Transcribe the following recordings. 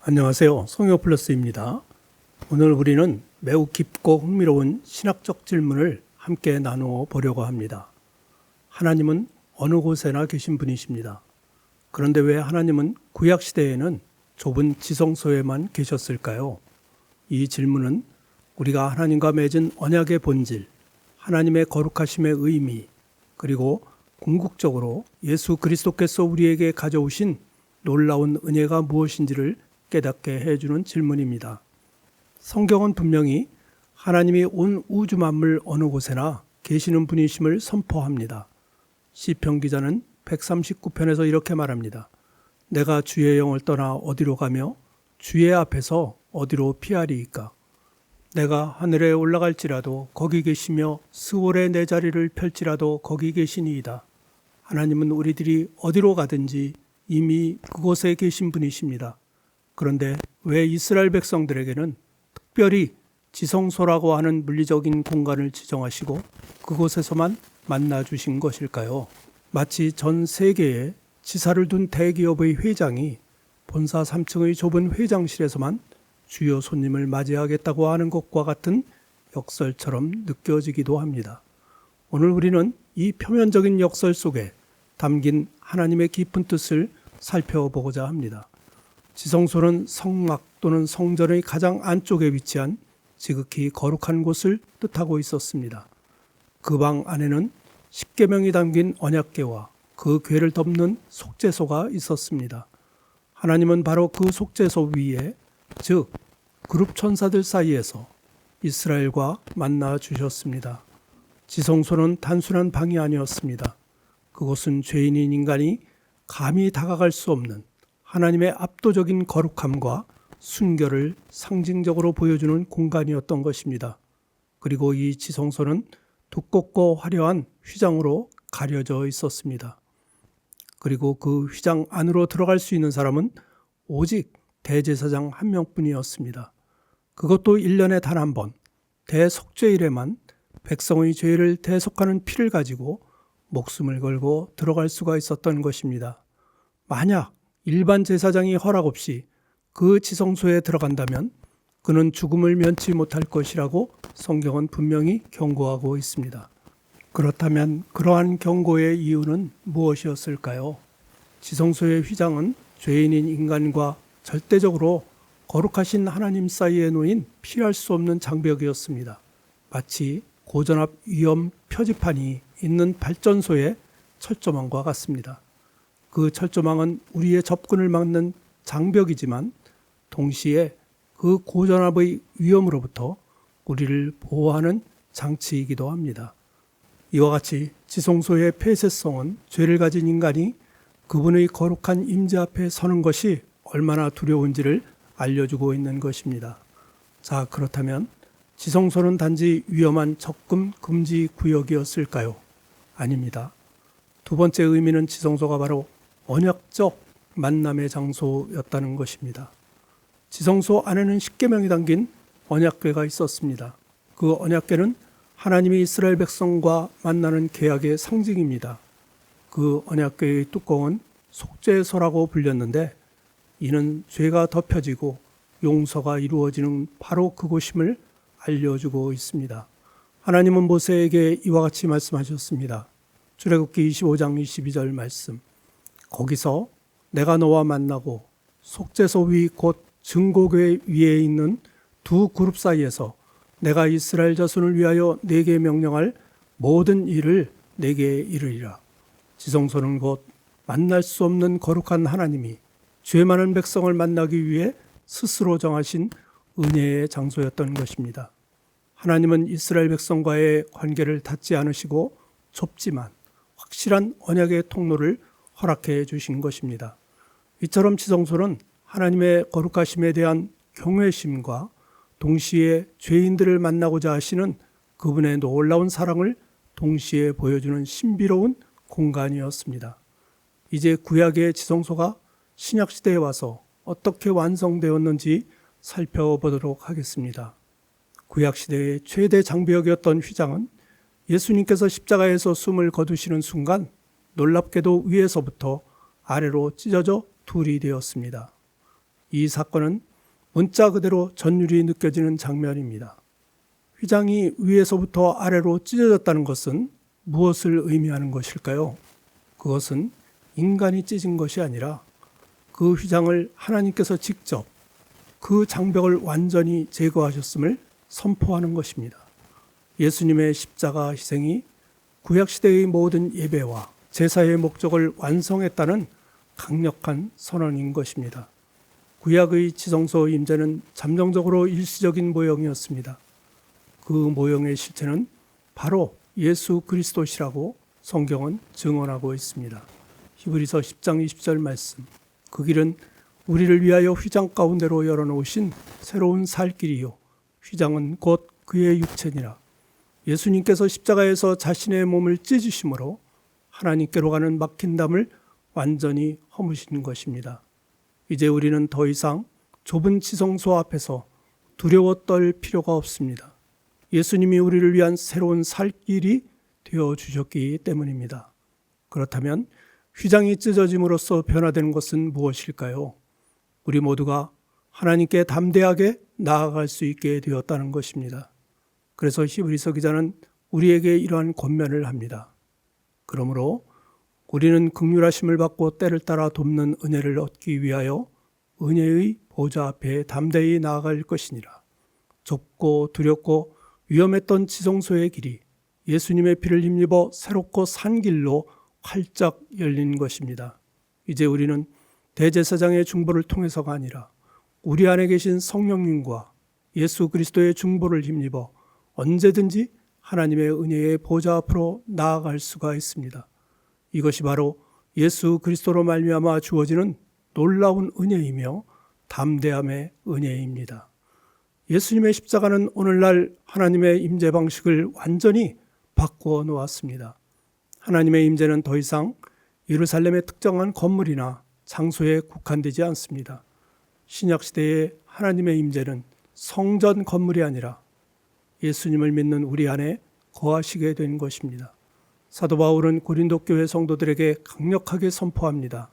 안녕하세요. 성경플러스입니다. 오늘 우리는 매우 깊고 흥미로운 신학적 질문을 함께 나누어 보려고 합니다. 하나님은 어느 곳에나 계신 분이십니다. 그런데 왜 하나님은 구약시대에는 좁은 지성소에만 계셨을까요? 이 질문은 우리가 하나님과 맺은 언약의 본질, 하나님의 거룩하심의 의미, 그리고 궁극적으로 예수 그리스도께서 우리에게 가져오신 놀라운 은혜가 무엇인지를 깨닫게 해주는 질문입니다. 성경은 분명히 하나님이 온 우주 만물 어느 곳에나 계시는 분이심을 선포합니다. 시편 기자는 139편에서 이렇게 말합니다. 내가 주의 영을 떠나 어디로 가며 주의 앞에서 어디로 피하리이까. 내가 하늘에 올라갈지라도 거기 계시며 스올에 내 자리를 펼지라도 거기 계시니이다. 하나님은 우리들이 어디로 가든지 이미 그곳에 계신 분이십니다. 그런데 왜 이스라엘 백성들에게는 특별히 지성소라고 하는 물리적인 공간을 지정하시고 그곳에서만 만나 주신 것일까요? 마치 전 세계에 지사를 둔 대기업의 회장이 본사 3층의 좁은 회장실에서만 주요 손님을 맞이하겠다고 하는 것과 같은 역설처럼 느껴지기도 합니다. 오늘 우리는 이 표면적인 역설 속에 담긴 하나님의 깊은 뜻을 살펴보고자 합니다. 지성소는 성막 또는 성전의 가장 안쪽에 위치한 지극히 거룩한 곳을 뜻하고 있었습니다. 그 방 안에는 십계명이 담긴 언약궤와 그 궤를 덮는 속죄소가 있었습니다. 하나님은 바로 그 속죄소 위에, 즉 그룹 천사들 사이에서 이스라엘과 만나 주셨습니다. 지성소는 단순한 방이 아니었습니다. 그곳은 죄인인 인간이 감히 다가갈 수 없는 하나님의 압도적인 거룩함과 순결을 상징적으로 보여주는 공간이었던 것입니다. 그리고 이 지성소는 두껍고 화려한 휘장으로 가려져 있었습니다. 그리고 그 휘장 안으로 들어갈 수 있는 사람은 오직 대제사장 한 명뿐이었습니다. 그것도 1년에 단 한 번, 대속죄일에만 백성의 죄를 대속하는 피를 가지고 목숨을 걸고 들어갈 수가 있었던 것입니다. 만약 일반 제사장이 허락 없이 그 지성소에 들어간다면 그는 죽음을 면치 못할 것이라고 성경은 분명히 경고하고 있습니다. 그렇다면 그러한 경고의 이유는 무엇이었을까요? 지성소의 휘장은 죄인인 인간과 절대적으로 거룩하신 하나님 사이에 놓인 피할 수 없는 장벽이었습니다. 마치 고전압 위험 표지판이 있는 발전소의 철조망과 같습니다. 그 철조망은 우리의 접근을 막는 장벽이지만 동시에 그 고전압의 위험으로부터 우리를 보호하는 장치이기도 합니다. 이와 같이 지성소의 폐쇄성은 죄를 가진 인간이 그분의 거룩한 임재 앞에 서는 것이 얼마나 두려운지를 알려주고 있는 것입니다. 자, 그렇다면 지성소는 단지 위험한 접근 금지 구역이었을까요? 아닙니다. 두 번째 의미는 지성소가 바로 언약적 만남의 장소였다는 것입니다. 지성소 안에는 십계명이 담긴 언약궤가 있었습니다. 그 언약궤는 하나님이 이스라엘 백성과 만나는 계약의 상징입니다. 그 언약궤의 뚜껑은 속죄소라고 불렸는데 이는 죄가 덮여지고 용서가 이루어지는 바로 그곳임을 알려주고 있습니다. 하나님은 모세에게 이와 같이 말씀하셨습니다. 출애굽기 25장 22절 말씀. 거기서 내가 너와 만나고 속죄소 위 곧 증거궤 위에 있는 두 그룹 사이에서 내가 이스라엘 자손을 위하여 네게 명령할 모든 일을 네게 이르리라. 지성소는 곧 만날 수 없는 거룩한 하나님이 죄 많은 백성을 만나기 위해 스스로 정하신 은혜의 장소였던 것입니다. 하나님은 이스라엘 백성과의 관계를 닫지 않으시고 좁지만 확실한 언약의 통로를 허락해 주신 것입니다. 이처럼 지성소는 하나님의 거룩하심에 대한 경외심과 동시에 죄인들을 만나고자 하시는 그분의 놀라운 사랑을 동시에 보여주는 신비로운 공간이었습니다. 이제 구약의 지성소가 신약시대에 와서 어떻게 완성되었는지 살펴보도록 하겠습니다. 구약시대의 최대 장벽이었던 휘장은 예수님께서 십자가에서 숨을 거두시는 순간 놀랍게도 위에서부터 아래로 찢어져 둘이 되었습니다. 이 사건은 문자 그대로 전율이 느껴지는 장면입니다. 휘장이 위에서부터 아래로 찢어졌다는 것은 무엇을 의미하는 것일까요? 그것은 인간이 찢은 것이 아니라 그 휘장을 하나님께서 직접 그 장벽을 완전히 제거하셨음을 선포하는 것입니다. 예수님의 십자가 희생이 구약시대의 모든 예배와 제사의 목적을 완성했다는 강력한 선언인 것입니다. 구약의 지성소 임재는 잠정적으로 일시적인 모형이었습니다. 그 모형의 실체는 바로 예수 그리스도시라고 성경은 증언하고 있습니다. 히브리서 10장 20절 말씀. 그 길은 우리를 위하여 휘장 가운데로 열어놓으신 새로운 살 길이요. 휘장은 곧 그의 육체니라. 예수님께서 십자가에서 자신의 몸을 찢으심으로 하나님께로 가는 막힌 담을 완전히 허무신 것입니다. 이제 우리는 더 이상 좁은 지성소 앞에서 두려워 떨 필요가 없습니다. 예수님이 우리를 위한 새로운 살 길이 되어주셨기 때문입니다. 그렇다면 휘장이 찢어짐으로써 변화되는 것은 무엇일까요? 우리 모두가 하나님께 담대하게 나아갈 수 있게 되었다는 것입니다. 그래서 히브리서 기자는 우리에게 이러한 권면을 합니다. 그러므로 우리는 긍휼하심을 받고 때를 따라 돕는 은혜를 얻기 위하여 은혜의 보좌 앞에 담대히 나아갈 것이니라. 좁고 두렵고 위험했던 지성소의 길이 예수님의 피를 힘입어 새롭고 산 길로 활짝 열린 것입니다. 이제 우리는 대제사장의 중보를 통해서가 아니라 우리 안에 계신 성령님과 예수 그리스도의 중보를 힘입어 언제든지 하나님의 은혜의 보좌 앞으로 나아갈 수가 있습니다. 이것이 바로 예수 그리스도로 말미암아 주어지는 놀라운 은혜이며 담대함의 은혜입니다. 예수님의 십자가는 오늘날 하나님의 임재 방식을 완전히 바꾸어 놓았습니다. 하나님의 임재는 더 이상 예루살렘의 특정한 건물이나 장소에 국한되지 않습니다. 신약시대의 하나님의 임재는 성전 건물이 아니라 예수님을 믿는 우리 안에 거하시게 된 것입니다. 사도 바울은 고린도 교회 성도들에게 강력하게 선포합니다.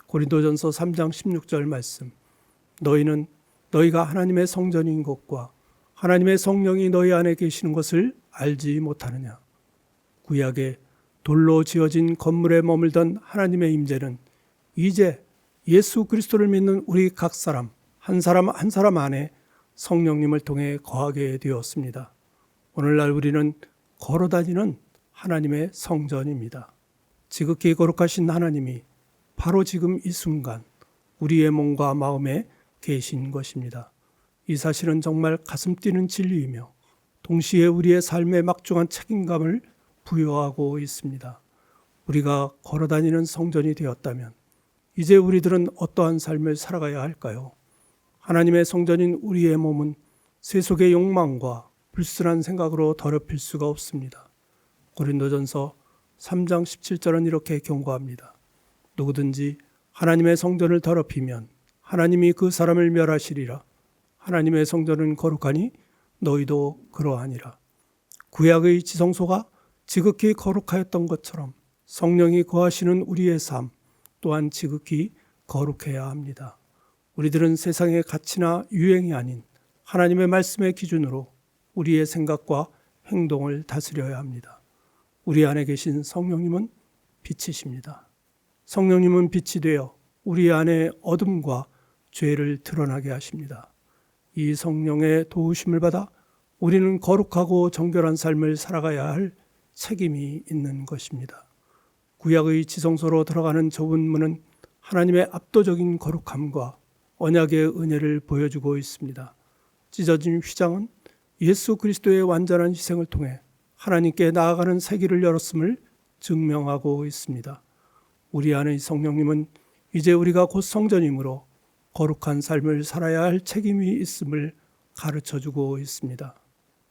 고린도전서 3장 16절 말씀. 너희는 너희가 하나님의 성전인 것과 하나님의 성령이 너희 안에 계시는 것을 알지 못하느냐. 구약에 돌로 지어진 건물에 머물던 하나님의 임재는 이제 예수 그리스도를 믿는 우리 각 사람 한 사람 한 사람 안에 성령님을 통해 거하게 되었습니다. 오늘날 우리는 걸어다니는 하나님의 성전입니다. 지극히 거룩하신 하나님이 바로 지금 이 순간 우리의 몸과 마음에 계신 것입니다. 이 사실은 정말 가슴 뛰는 진리이며 동시에 우리의 삶에 막중한 책임감을 부여하고 있습니다. 우리가 걸어다니는 성전이 되었다면 이제 우리들은 어떠한 삶을 살아가야 할까요? 하나님의 성전인 우리의 몸은 세속의 욕망과 불순한 생각으로 더럽힐 수가 없습니다. 고린도전서 3장 17절은 이렇게 경고합니다. 누구든지 하나님의 성전을 더럽히면 하나님이 그 사람을 멸하시리라. 하나님의 성전은 거룩하니 너희도 그러하니라. 구약의 지성소가 지극히 거룩하였던 것처럼 성령이 거하시는 우리의 삶 또한 지극히 거룩해야 합니다. 우리들은 세상의 가치나 유행이 아닌 하나님의 말씀의 기준으로 우리의 생각과 행동을 다스려야 합니다. 우리 안에 계신 성령님은 빛이십니다. 성령님은 빛이 되어 우리 안에 어둠과 죄를 드러나게 하십니다. 이 성령의 도우심을 받아 우리는 거룩하고 정결한 삶을 살아가야 할 책임이 있는 것입니다. 구약의 지성소로 들어가는 좁은 문은 하나님의 압도적인 거룩함과 언약의 은혜를 보여주고 있습니다. 찢어진 휘장은 예수 그리스도의 완전한 희생을 통해 하나님께 나아가는 새 길을 열었음을 증명하고 있습니다. 우리 안의 성령님은 이제 우리가 곧 성전이므로 거룩한 삶을 살아야 할 책임이 있음을 가르쳐주고 있습니다.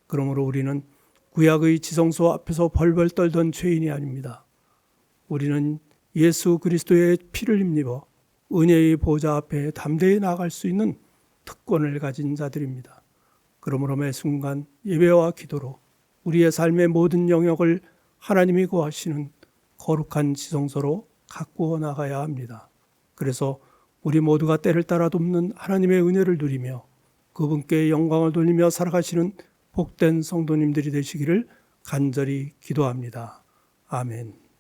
그러므로 우리는 구약의 지성소 앞에서 벌벌 떨던 죄인이 아닙니다. 우리는 예수 그리스도의 피를 힘입어 은혜의 보좌 앞에 담대히 나아갈 수 있는 특권을 가진 자들입니다. 그러므로 매 순간 예배와 기도로 우리의 삶의 모든 영역을 하나님이 거하시는 거룩한 지성소로 가꾸어 나가야 합니다. 그래서 우리 모두가 때를 따라 돕는 하나님의 은혜를 누리며 그분께 영광을 돌리며 살아가시는 복된 성도님들이 되시기를 간절히 기도합니다. 아멘.